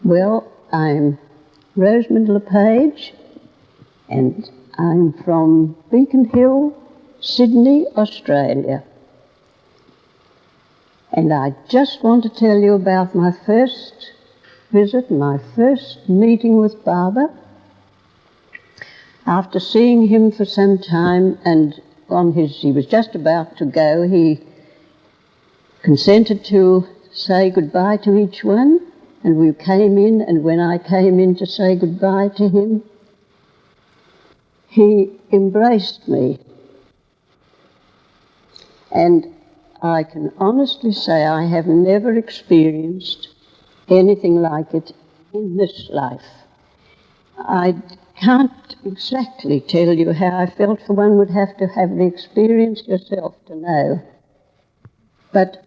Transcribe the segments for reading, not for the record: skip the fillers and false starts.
Well, I'm Rosamund LePage, and I'm from Beacon Hill, Sydney, Australia. And I just want to tell you about my first visit, my first meeting with Baba. After seeing him for some time, and he was just about to go, he consented to say goodbye to each one, and we came in, and when I came in to say goodbye to him, he embraced me. And I can honestly say I have never experienced anything like it in this life. I can't exactly tell you how I felt, for one would have to have the experience yourself to know. But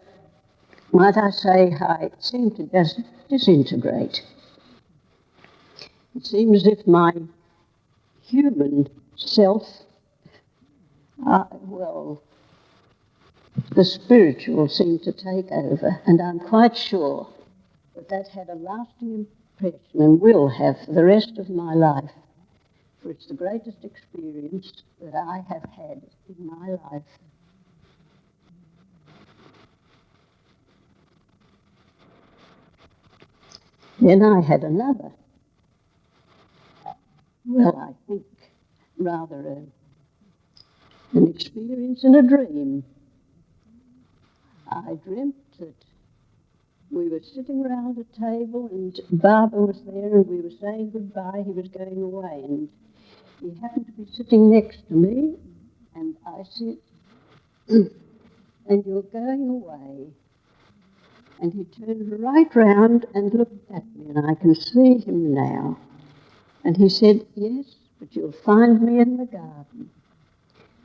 might I say, I seemed to just disintegrate. It seemed as if my human self, the spiritual seemed to take over, and I'm quite sure that had a lasting impression and will have for the rest of my life, for it's the greatest experience that I have had in my life. Then I had another, I think rather an experience in a dream. I dreamt that we were sitting around a table and Baba was there and we were saying goodbye. He was going away and he happened to be sitting next to me, and I said, "And you're going away?" And he turned right round and looked at me, and I can see him now. And he said, "Yes, but you'll find me in the garden."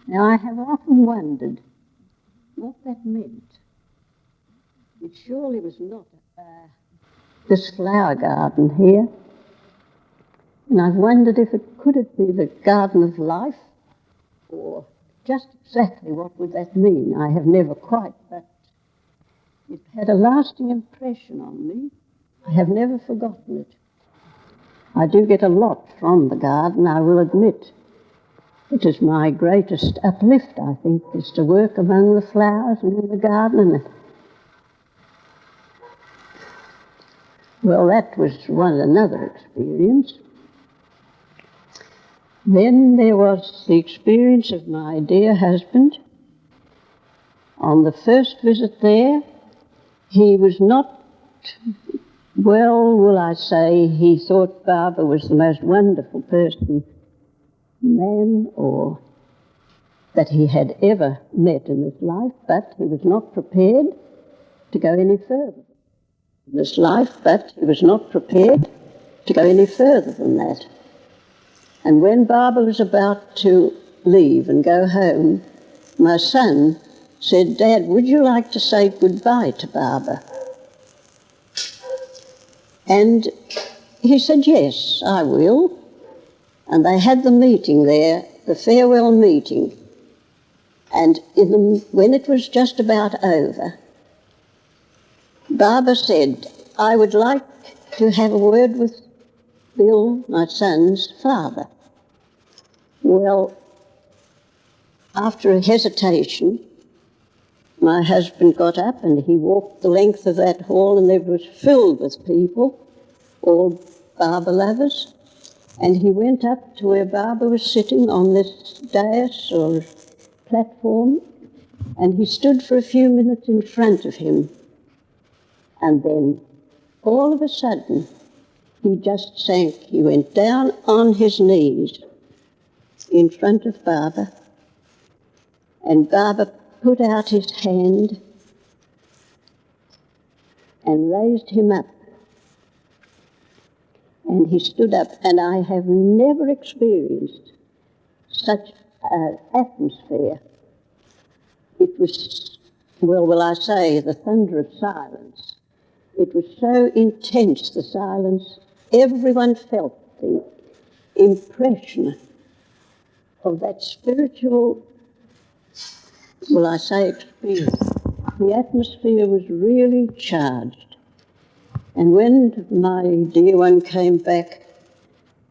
Now, I have often wondered what that meant. It surely was not this flower garden here. And I've wondered if could it be the garden of life, or just exactly what would that mean? I have never quite, but it had a lasting impression on me. I have never forgotten it. I do get a lot from the garden, I will admit. It is my greatest uplift, I think, is to work among the flowers and in the garden. Well, that was another experience. Then there was the experience of my dear husband. On the first visit there, he was not, he thought Baba was the most wonderful man or that he had ever met in his life, but he was not prepared to go any further in this life, than that. And when Baba was about to leave and go home, my son said, "Dad, would you like to say goodbye to Baba?" And he said, "Yes, I will." And they had the meeting there, the farewell meeting. And when it was just about over, Baba said, "I would like to have a word with Bill, my son's father." Well, after a hesitation, my husband got up and he walked the length of that hall, and it was filled with people, all Baba lovers. And he went up to where Baba was sitting on this dais or platform, and he stood for a few minutes in front of him. And then, all of a sudden, he just sank. He went down on his knees in front of Baba, and Baba put out his hand and raised him up. And he stood up, and I have never experienced such an atmosphere. It was, the thunder of silence. It was so intense, the silence. Everyone felt the impression of that spiritual, experience. The atmosphere was really charged. And when my dear one came back,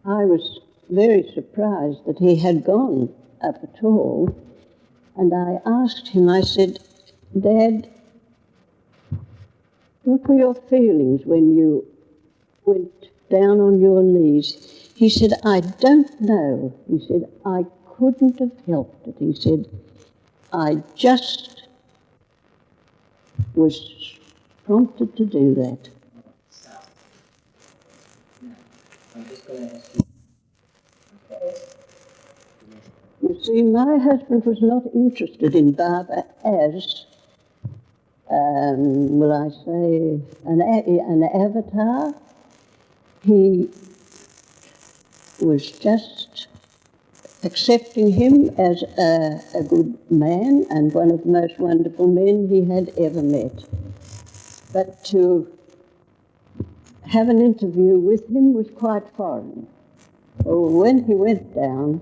I was very surprised that he had gone up at all. And I asked him, I said, Dad, what were your feelings when you went down on your knees? He said, I don't know. He said, I couldn't have helped it. He said, I just was prompted to do that. I'm just going to ask you. You see, my husband was not interested in Barbara as, will I say, an avatar. He was just accepting him as a good man and one of the most wonderful men he had ever met. But to have an interview with him was quite foreign. Well, when he went down,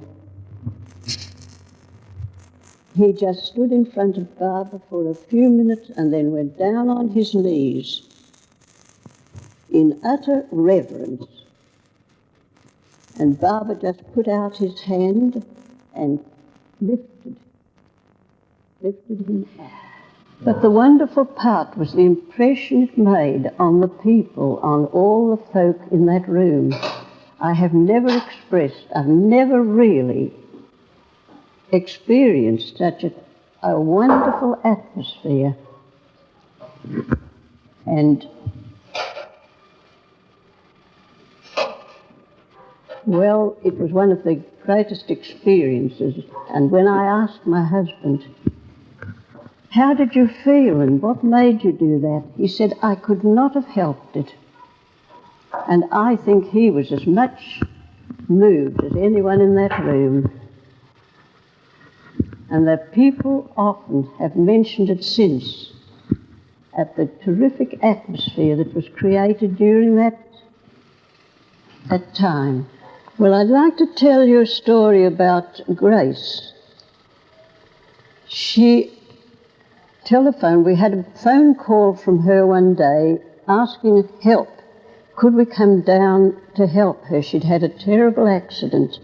he just stood in front of Barbara for a few minutes and then went down on his knees in utter reverence. And Barbara just put out his hand and lifted him up. But the wonderful part was the impression it made on the people, on all the folk in that room. I have never expressed, I've never really experienced such a wonderful atmosphere. And, well, it was one of the greatest experiences. And when I asked my husband, how did you feel and what made you do that? He said, I could not have helped it. And I think he was as much moved as anyone in that room. And that people often have mentioned it since, at the terrific atmosphere that was created during that time. Well, I'd like to tell you a story about Grace. She telephoned, we had a phone call from her one day asking help. Could we come down to help her? She'd had a terrible accident.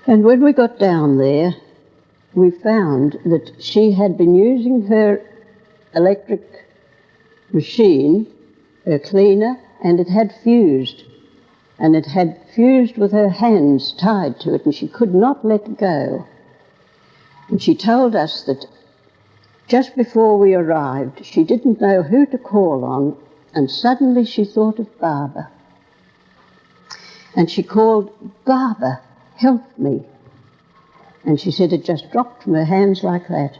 And when we got down there, we found that she had been using her electric machine, her cleaner, and it had fused. And it had fused with her hands tied to it, and she could not let go. And she told us that just before we arrived, she didn't know who to call on, and suddenly she thought of Barbara. And she called, Barbara, help me. And she said it just dropped from her hands like that.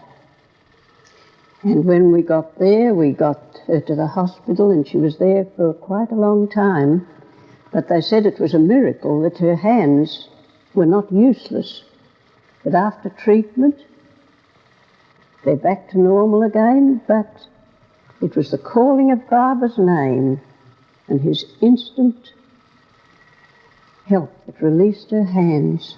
And when we got there, we got her to the hospital, and she was there for quite a long time. But they said it was a miracle that her hands were not useless. But after treatment, they're back to normal again. But it was the calling of Barbara's name and his instant help that released her hands.